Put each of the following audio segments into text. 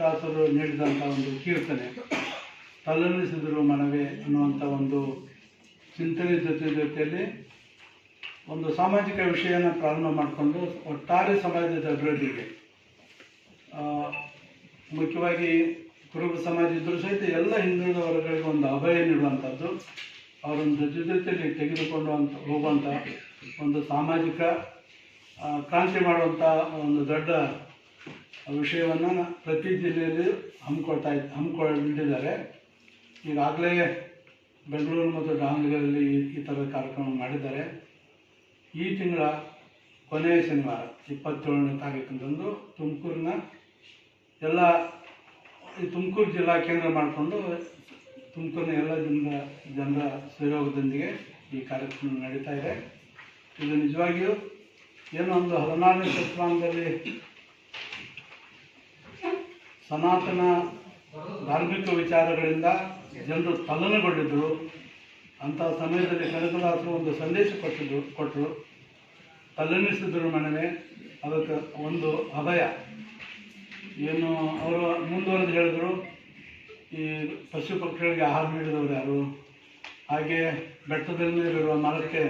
ಕನಕದಾಸರು ನೀಡಿದಂಥ ಒಂದು ಕೀರ್ತನೆ ತಲ್ಲಣಿಸಿದರು ಮನವೇ ಅನ್ನುವಂಥ ಒಂದು ಚಿಂತನೆ ಜೊತೆಯಲ್ಲಿ ಒಂದು ಸಾಮಾಜಿಕ ವಿಷಯನ ಪ್ರಾರಂಭ ಮಾಡಿಕೊಂಡು ಒಟ್ಟಾರೆ ಸಮಾಜದ ಅಭಿವೃದ್ಧಿಗೆ, ಮುಖ್ಯವಾಗಿ ಕುರುಬ ಸಮಾಜ ಇದ್ದರೂ ಸಹಿತ ಎಲ್ಲ ಹಿಂದುಳಿದ ವರ್ಗಗಳಿಗೆ ಒಂದು ಅಭಯ ನೀಡುವಂಥದ್ದು, ಅವರೊಂದು ಜೊತೆಯಲ್ಲಿ ತೆಗೆದುಕೊಂಡು ಹೋಗುವಂಥ ಒಂದು ಸಾಮಾಜಿಕ ಕ್ರಾಂತಿ ಮಾಡುವಂಥ ಒಂದು ದೊಡ್ಡ ವಿಷಯವನ್ನು ಪ್ರತಿ ಜಿಲ್ಲೆಯಲ್ಲಿ ಹಮ್ಮಿಕೊಂಡಿದ್ದಾರೆ. ಈಗಾಗಲೇ ಬೆಂಗಳೂರು ಮತ್ತು ದಾವಣಗೆರೆಯಲ್ಲಿ ಈ ಥರದ ಕಾರ್ಯಕ್ರಮ ಮಾಡಿದ್ದಾರೆ. ಈ ತಿಂಗಳ ಕೊನೆಯ ಶನಿವಾರ 27ನೇ ತಾರೀಕಿನಂದು ತುಮಕೂರಿನ ತುಮಕೂರು ಜಿಲ್ಲಾ ಕೇಂದ್ರ ಮಾಡಿಕೊಂಡು ತುಮಕೂರಿನ ಎಲ್ಲ ಜನರ ಸಹಯೋಗದೊಂದಿಗೆ ಈ ಕಾರ್ಯಕ್ರಮ ನಡೀತಾ ಇದೆ. ಇದು ನಿಜವಾಗಿಯೂ ಏನೋ ಒಂದು 14ನೇ ಶತಮಾನದಲ್ಲಿ ಸನಾತನ ಧಾರ್ಮಿಕ ವಿಚಾರಗಳಿಂದ ಜನರು ತಲ್ಲಣಗೊಂಡಿದ್ದರು. ಅಂಥ ಸಮಯದಲ್ಲಿ ಕನಕದಾಸರು ಒಂದು ಸಂದೇಶ ಕೊಟ್ಟರು, ತಲ್ಲಣಿಸಿದ್ರು ಮನವೇ, ಅದಕ್ಕೆ ಒಂದು ಅಭಯ. ಏನು ಅವರು ಮುಂದುವರೆದು ಹೇಳಿದ್ರು, ಈ ಪಶು ಪಕ್ಷಿಗಳಿಗೆ ಆಹಾರ ನೀಡಿದವರು ಯಾರು, ಹಾಗೆ ಬೆಟ್ಟದಲ್ಲಿರುವ ಮರಕ್ಕೆ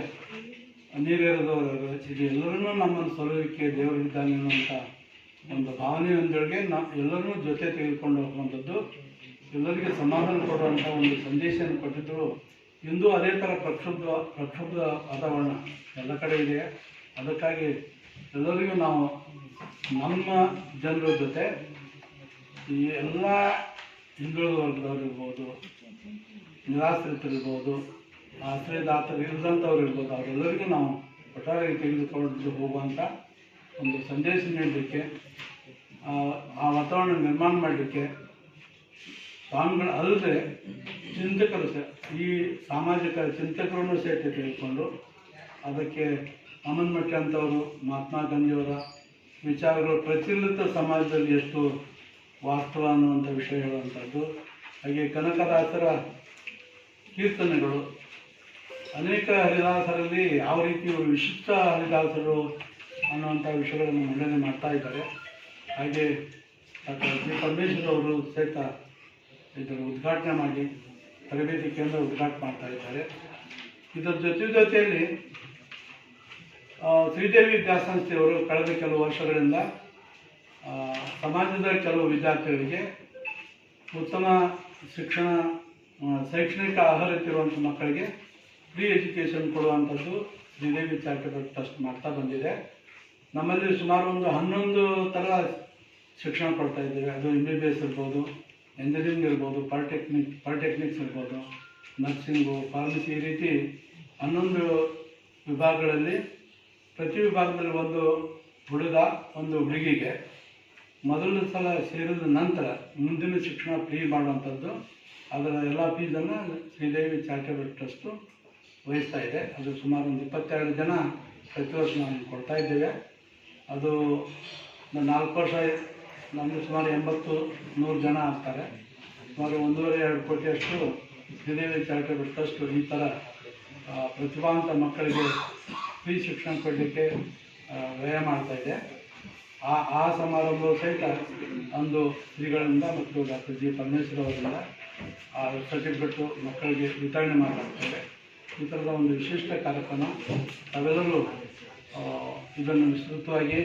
ನೀರೇರಿದವರು ಯಾರು, ಇದು ಎಲ್ಲರನ್ನೂ ನಮ್ಮನ್ನು ಸಲುವಿಕೆ ದೇವರಿದ್ದಾನೆ ಅನ್ನುವಂಥ ಒಂದು ಭಾವನೆಯೊಂದಿಗೆ ಎಲ್ಲರನ್ನೂ ಜೊತೆ ತೆಗೆದುಕೊಂಡು ಹೋಗುವಂಥದ್ದು, ಎಲ್ಲರಿಗೆ ಸಮಾಧಾನ ಕೊಡುವಂಥ ಒಂದು ಸಂದೇಶವನ್ನು ಕೊಟ್ಟಿದ್ದರು. ಇಂದು ಅದೇ ಥರ ಪ್ರಕ್ಷುಬ್ಧ ವಾತಾವರಣ ಎಲ್ಲ ಕಡೆ ಇದೆ. ಅದಕ್ಕಾಗಿ ಎಲ್ಲರಿಗೂ ನಾವು ನಮ್ಮ ಜನರ ಜೊತೆ ಈ ಎಲ್ಲ ಹಿಂದುಳಿದ ವರ್ಗದವ್ರಿರ್ಬೋದು, ನಿರಾಶ್ರಿತರಿರ್ಬೋದು, ಆಶ್ರಯದಾತರು ಇಲ್ಲದಂಥವ್ರು ಇರ್ಬೋದು, ಅವರೆಲ್ಲರಿಗೂ ನಾವು ಒಟ್ಟಾರೆ ತೆಗೆದುಕೊಂಡು ಹೋಗುವಂಥ ಒಂದು ಸಂದೇಶ ನೀಡಲಿಕ್ಕೆ, ಆ ವಾತಾವರಣ ನಿರ್ಮಾಣ ಮಾಡಲಿಕ್ಕೆ ಸ್ವಾಮಿಗಳು ಅಲ್ಲದೆ ಚಿಂತಕರು ಈ ಸಾಮಾಜಿಕ ಚಿಂತಕರನ್ನು ಸಹಿತ ತೆಗೆದುಕೊಂಡು ಅದಕ್ಕೆ ಅಮನ್ಮಟ್ಟಿ ಅಂತವರು, ಮಹಾತ್ಮ ಗಾಂಧಿಯವರ ವಿಚಾರಗಳು ಪ್ರಚಲಿತ ಸಮಾಜದಲ್ಲಿ ಎಷ್ಟು ವಾಸ್ತವ ಅನ್ನುವಂಥ ವಿಷಯ ಹೇಳುವಂಥದ್ದು, ಹಾಗೆ ಕನಕದಾಸರ ಕೀರ್ತನೆಗಳು ಅನೇಕ ಹರಿದಾಸರಲ್ಲಿ ಯಾವ ರೀತಿ ವಿಶಿಷ್ಟ ಹರಿದಾಸರು ಅನ್ನುವಂಥ ವಿಷಯಗಳನ್ನು ಮಂಡನೆ ಮಾಡ್ತಾ ಇದ್ದಾರೆ. ಹಾಗೆ ಡಾಕ್ಟರ್ ಜಿ ಪರಮೇಶ್ವರ್ ಅವರು ಸಹಿತ ಇದರ ಉದ್ಘಾಟನೆ ಮಾಡಿ ತರಬೇತಿ ಕೇಂದ್ರ ಉದ್ಘಾಟನೆ ಮಾಡ್ತಾ ಇದ್ದಾರೆ. ಇದರ ಜೊತೆಯಲ್ಲಿ ಶ್ರೀದೇವಿ ವಿದ್ಯಾಸಂಸ್ಥೆಯವರು ಕಳೆದ ಕೆಲವು ವರ್ಷಗಳಿಂದ ಸಮಾಜದ ಕೆಲವು ವಿದ್ಯಾರ್ಥಿಗಳಿಗೆ ಉತ್ತಮ ಶೈಕ್ಷಣಿಕ ಅರ್ಹತೆ ಇರುವಂಥ ಮಕ್ಕಳಿಗೆ ಫ್ರೀ ಎಜುಕೇಷನ್ ಕೊಡುವಂಥದ್ದು ಶ್ರೀದೇವಿ ಚಾರಿಟಬಲ್ ಟ್ರಸ್ಟ್ ಮಾಡ್ತಾ ಬಂದಿದೆ. ನಮ್ಮಲ್ಲಿ ಸುಮಾರು ಒಂದು 11 ಥರ ಶಿಕ್ಷಣ ಕೊಡ್ತಾ ಇದ್ದೇವೆ. ಅದು MBBS ಇರ್ಬೋದು, ಎಂಜಿನಿಯರಿಂಗ್ ಇರ್ಬೋದು, ಪಾಲಿಟೆಕ್ನಿಕ್ಸ್ ಇರ್ಬೋದು, ನರ್ಸಿಂಗು, ಫಾರ್ಮಸಿ, ಈ ರೀತಿ 11 ವಿಭಾಗಗಳಲ್ಲಿ ಪ್ರತಿ ವಿಭಾಗದಲ್ಲಿ ಒಂದು ಹುಡುಗ ಒಂದು ಹುಡುಗಿಗೆ ಮೊದಲನೇ ಸಲ ಸೇರಿದ ನಂತರ ಮುಂದಿನ ಶಿಕ್ಷಣ ಫ್ರೀ ಮಾಡುವಂಥದ್ದು, ಅದರ ಎಲ್ಲ ಫೀಸನ್ನು ಶ್ರೀದೇವಿ ಚಾರಿಟಬಲ್ ಟ್ರಸ್ಟು ವಹಿಸ್ತಾ ಇದೆ. ಅದು ಸುಮಾರು ಒಂದು 22 ಜನ ಪ್ರತಿ ವರ್ಷ ನಾವು ಕೊಡ್ತಾ ಇದ್ದೇವೆ. ಅದು 4 ವರ್ಷ ನಮ್ಮದು ಸುಮಾರು 80-100 ಜನ ಆಗ್ತಾರೆ. ಸುಮಾರು 1.5-2 ಕೋಟಿಯಷ್ಟು ಶ್ರೀದೇವಿ ಚಾರಿಟಬಲ್ ಟ್ರಸ್ಟು ಈ ಥರ ಪ್ರತಿಭಾವಂತ ಮಕ್ಕಳಿಗೆ ಫ್ರೀ ಶಿಕ್ಷಣ ಕೊಡಲಿಕ್ಕೆ ವ್ಯಯ ಮಾಡ್ತಾ ಇದೆ. ಆ ಸಮಾರಂಭವು ಸಹಿತ ಒಂದು ಶ್ರೀಗಳಿಂದ ಮತ್ತು ಡಾಕ್ಟರ್ ಜಿ ಪರಮೇಶ್ವರ್ ಅವರಿಂದ ಆ ಸರ್ಟಿಫಿಕೇಟು ಮಕ್ಕಳಿಗೆ ವಿತರಣೆ ಮಾಡಲಾಗ್ತದೆ. ಈ ಥರದ ಒಂದು ವಿಶಿಷ್ಟ ಕಾರ್ಯಕ್ರಮ. ತಾವೆಲ್ಲರೂ ಇದನ್ನು ವಿಸ್ತೃತವಾಗಿ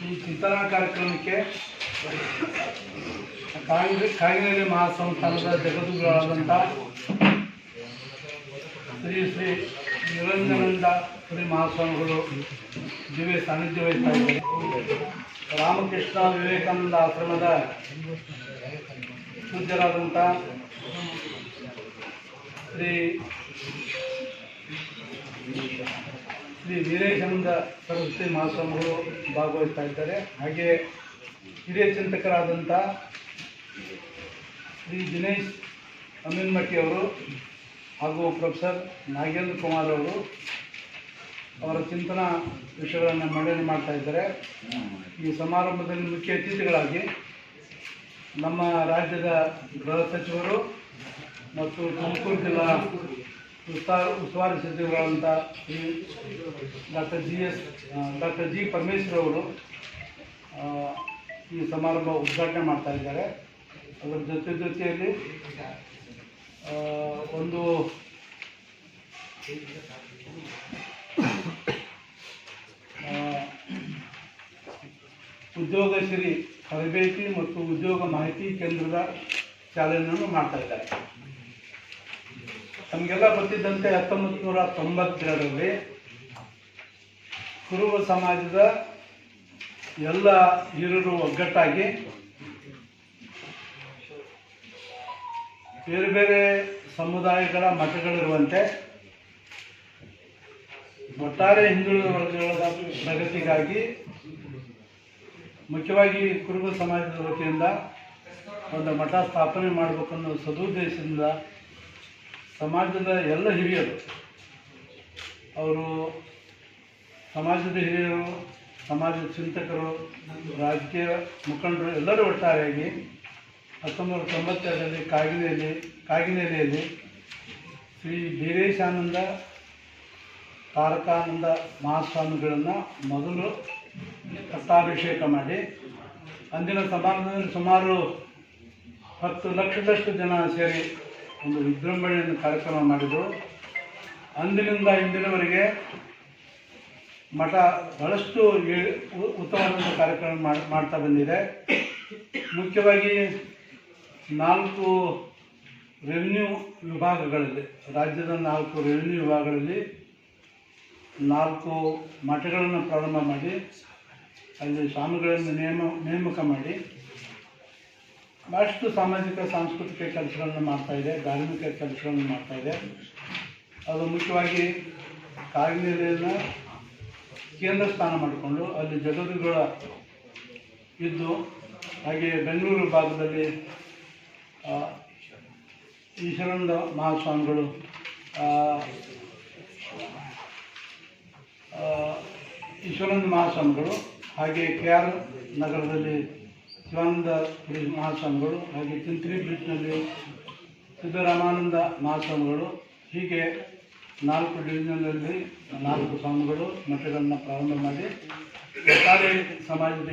ಈ ಚಿಂತನಾ ಕಾರ್ಯಕ್ರಮಕ್ಕೆ ಕಾಗಿನೆಲೆ ಮಹಾಸಂಸ್ಥಾನದ ಜಗದ್ಗುರುಗಳಾದಂಥ ಶ್ರೀ ನಿರಂಜನಾನಂದ ಪುರಿ ಮಹಾಸ್ವಾಮಿಗಳು ದಿವ್ಯ ಸಾನ್ನಿಧ್ಯ ವಹಿಸ್ತಾ ಇದ್ದಾರೆ. ರಾಮಕೃಷ್ಣ ವಿವೇಕಾನಂದ ಆಶ್ರಮದ ಪೂಜ್ಯರಾದಂಥ ಶ್ರೀ ವೀರೇಶಾನಂದ ಸರಸ್ವತಿ ಮಹಾಸ್ವಾಮಿಗಳು ಭಾಗವಹಿಸ್ತಾ ಇದ್ದಾರೆ. ಹಾಗೆ ಹಿರಿಯ ಚಿಂತಕರಾದಂಥ ಶ್ರೀ ದಿನೇಶ್ ಅಮೀನ್ಮಟ್ಟಿ ಅವರು ಹಾಗೂ ಪ್ರೊಫೆಸರ್ ನಾಗೇಂದ್ರ ಕುಮಾರ್ ಅವರು ಅವರ ಚಿಂತನಾ ವಿಷಯಗಳನ್ನು ಮಂಡನೆ ಮಾಡ್ತಾ ಇದ್ದಾರೆ. ಈ ಸಮಾರಂಭದಲ್ಲಿ ಮುಖ್ಯ ಅತಿಥಿಗಳಾಗಿ ನಮ್ಮ ರಾಜ್ಯದ ಗೃಹ ಸಚಿವರು ಮತ್ತು ತುಮಕೂರು ಜಿಲ್ಲಾ ಉಸ್ತುವಾರಿ ಸಚಿವರಾದಂಥ ಡಾಕ್ಟರ್ ಜಿ ಪರಮೇಶ್ವರ್ ಅವರು, ಈ ಸಮಾರಂಭ ಉದ್ಘಾಟನೆ ಮಾಡ್ತಾ ಇದ್ದಾರೆ. ಅದರ ಜೊತೆಯಲ್ಲಿ ಒಂದು ಉದ್ಯೋಗಶ್ರೀ ತರಬೇತಿ ಮತ್ತು ಉದ್ಯೋಗ ಮಾಹಿತಿ ಕೇಂದ್ರದ ಚಾಲನೆಯನ್ನು ಮಾಡ್ತಾ ಇದ್ದಾರೆ. ನಮಗೆಲ್ಲ ಗೊತ್ತಿದ್ದಂತೆ 1992ರಲ್ಲಿ ಕುರುಬ ಸಮಾಜದ ಎಲ್ಲ ಹಿರಿಯರು ಒಗ್ಗಟ್ಟಾಗಿ ಬೇರೆ ಬೇರೆ ಸಮುದಾಯಗಳ ಮಠಗಳಿರುವಂತೆ ಒಟ್ಟಾರೆ ಹಿಂದುಳಿದ ವರ್ಗಗಳ ಪ್ರಗತಿಗಾಗಿ ಮುಖ್ಯವಾಗಿ ಕುರುಬ ಸಮಾಜದ ವತಿಯಿಂದ ಒಂದು ಮಠ ಸ್ಥಾಪನೆ ಮಾಡಬೇಕನ್ನೋ ಸದುದ್ದೇಶದಿಂದ ಸಮಾಜದ ಎಲ್ಲ ಹಿರಿಯರು, ಅವರು ಸಮಾಜದ ಹಿರಿಯರು, ಸಮಾಜದ ಚಿಂತಕರು, ರಾಜಕೀಯ ಮುಖಂಡರು ಎಲ್ಲರೂ ಒಟ್ಟಾರೆಯಾಗಿ 1992ರಲ್ಲಿ ಕಾಗಿನೆಲೆಯಲ್ಲಿ ಶ್ರೀ ಬೀರೇಶಾನಂದ ತಾರಕಾನಂದ ಮಹಾಸ್ವಾಮಿಗಳನ್ನು ಮೊದಲು ಪಟ್ಟಾಭಿಷೇಕ ಮಾಡಿ ಅಂದಿನ ಸಮಾರಂಭದಲ್ಲಿ ಸುಮಾರು 10 ಲಕ್ಷದಷ್ಟು ಜನ ಸೇರಿ ಒಂದು ವಿಜೃಂಭಣೆಯನ್ನು ಕಾರ್ಯಕ್ರಮ ಮಾಡಿದರು. ಅಂದಿನಿಂದ ಇಂದಿನವರೆಗೆ ಮಠ ಬಹಳಷ್ಟು ಉತ್ತಮವಾದ ಕಾರ್ಯಕ್ರಮ ಮಾಡ್ತಾ ಬಂದಿದೆ. ಮುಖ್ಯವಾಗಿ 4 ರೆವಿನ್ಯೂ ವಿಭಾಗಗಳಲ್ಲಿ, ರಾಜ್ಯದ 4 ರೆವಿನ್ಯೂ ವಿಭಾಗಗಳಲ್ಲಿ 4 ಮಠಗಳನ್ನು ಪ್ರಾರಂಭ ಮಾಡಿ ಅಲ್ಲಿ ಸ್ವಾಮಿಗಳನ್ನು ನೇಮಕ ಮಾಡಿ ಭಾಳಷ್ಟು ಸಾಮಾಜಿಕ ಸಾಂಸ್ಕೃತಿಕ ಕೆಲಸಗಳನ್ನು ಮಾಡ್ತಾಯಿದೆ, ಧಾರ್ಮಿಕ ಕೆಲಸಗಳನ್ನು ಮಾಡ್ತಾಯಿದೆ. ಅದು ಮುಖ್ಯವಾಗಿ ಕಾಗಿನೆಲೆಯನ್ನು ಕೇಂದ್ರ ಸ್ಥಾನ ಮಾಡಿಕೊಂಡು ಅಲ್ಲಿ ಜಗದ್ಗುರುಗಳ ಇದ್ದು, ಹಾಗೆ ಬೆಂಗಳೂರು ಭಾಗದಲ್ಲಿ ಈಶ್ವರಾನಂದ ಮಹಾಸ್ವಾಮಿಗಳು, ಹಾಗೆ KR ನಗರದಲ್ಲಿ ಶಿವಾನಂದ ಮಹಾಸ್ವಾಮಿಗಳು, ಹಾಗೆ ಚಿಂತ್ರಿ ಬ್ರಿಡ್ಜ್ನಲ್ಲಿ ಸಿದ್ದರಾಮಾನಂದ ಮಹಾಸ್ವಾಮಿಗಳು, ಹೀಗೆ 4 ಡಿವಿಷನ್ನಲ್ಲಿ 4 ಸ್ವಾಮಿಗಳು ಮಠಗಳನ್ನು ಪ್ರಾರಂಭ ಮಾಡಿ ಒಟ್ಟಾರೆ ಸಮಾಜದ